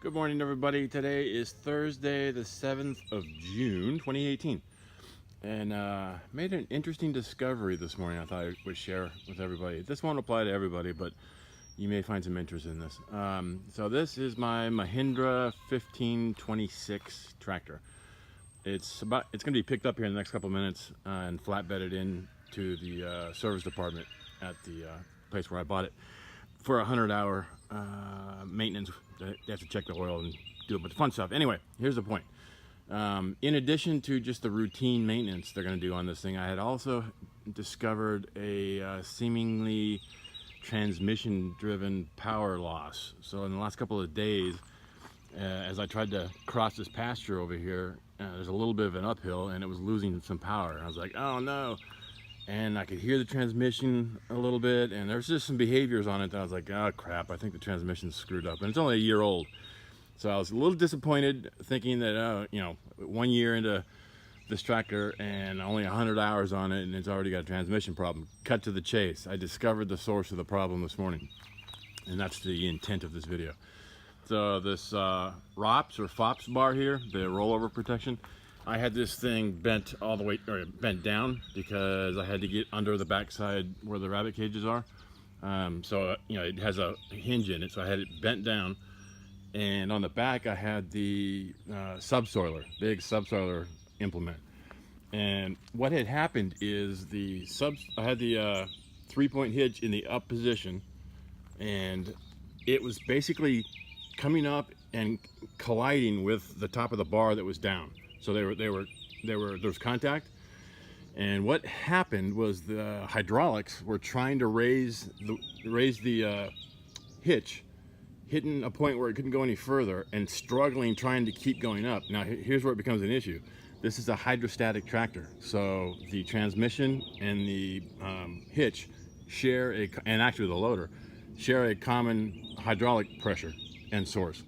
Good morning, everybody. Today is Thursday, the 7th of June, 2018. And made an interesting discovery this morning I thought I would share with everybody. This won't apply to everybody, but you may find some interest in this. So this is my Mahindra 1526 tractor. It's going to be picked up here in the next couple minutes and flatbedded in to the service department at the place where I bought it for a 100-hour maintenance. They have to check the oil and do a bunch of fun stuff. Anyway, here's the point. In addition to just the routine maintenance they're going to do on this thing, I had also discovered a seemingly transmission-driven power loss. So in the last couple of days, as I tried to cross this pasture over here, there's a little bit of an uphill and it was losing some power. I was like, oh no. And I could hear the transmission a little bit, and there's just some behaviors on it that I was like, oh crap, I think the transmission's screwed up. And it's only a year old. So I was a little disappointed thinking that, 1 year into this tractor and only 100 hours on it and it's already got a transmission problem. Cut to the chase. I discovered the source of the problem this morning. And that's the intent of this video. So this ROPS or FOPS bar here, the rollover protection, I had this thing bent all the way, or bent down, because I had to get under the backside where the rabbit cages are. It has a hinge in it, so I had it bent down. And on the back, I had the subsoiler, big subsoiler implement. And what had happened is I had the 3-point hitch in the up position, and it was basically coming up and colliding with the top of the bar that was down. So there was contact, and what happened was the hydraulics were trying to raise the hitch, hitting a point where it couldn't go any further, and struggling trying to keep going up. Now here's where it becomes an issue. This is a hydrostatic tractor, so the transmission and the hitch and actually the loader share a common hydraulic pressure and source.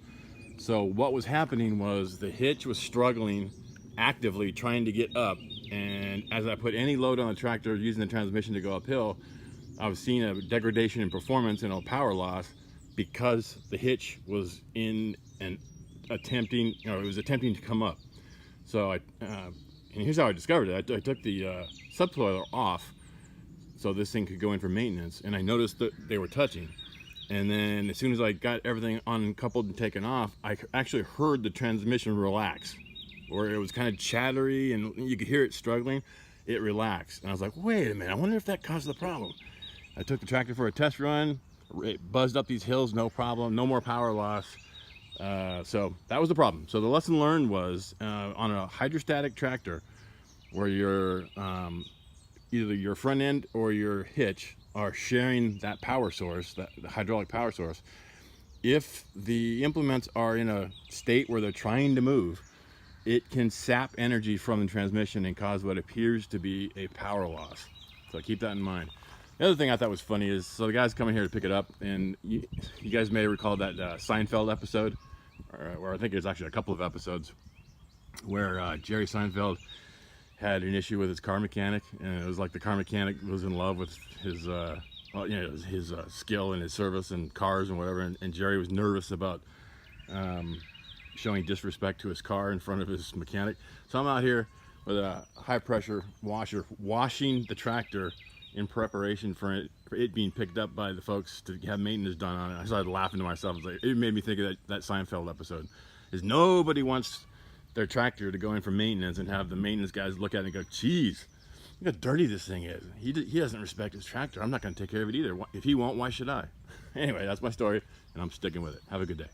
So what was happening was the hitch was struggling, actively trying to get up, and as I put any load on the tractor using the transmission to go uphill, I was seeing a degradation in performance and a power loss because the hitch was attempting to come up. So and here's how I discovered it. I took the subsoiler off so this thing could go in for maintenance, and I noticed that they were touching. And then as soon as I got everything uncoupled and taken off, I actually heard the transmission relax, where it was kind of chattery and you could hear it struggling. It relaxed, and I was like, wait a minute, I wonder if that caused the problem. I took the tractor for a test run. It buzzed up these hills, no problem, no more power loss. So that was the problem. So the lesson learned was on a hydrostatic tractor, where your either your front end or your hitch are sharing that power source, the hydraulic power source, if the implements are in a state where they're trying to move, it can sap energy from the transmission and cause what appears to be a power loss. So keep that in mind. The other thing I thought was funny is, so the guy's coming here to pick it up, and you guys may recall that Seinfeld episode, or I think there's actually a couple of episodes, where Jerry Seinfeld had an issue with his car mechanic, and it was like the car mechanic was in love with his skill and his service and cars and whatever, and Jerry was nervous about showing disrespect to his car in front of his mechanic. So I'm out here with a high pressure washer washing the tractor in preparation for it being picked up by the folks to have maintenance done on it. I started laughing to myself. It made me think of that Seinfeld episode. Is nobody wants their tractor to go in for maintenance and have the maintenance guys look at it and go, geez, look how dirty this thing is. He doesn't respect his tractor. I'm not going to take care of it either. If he won't, why should I? Anyway, that's my story, and I'm sticking with it. Have a good day.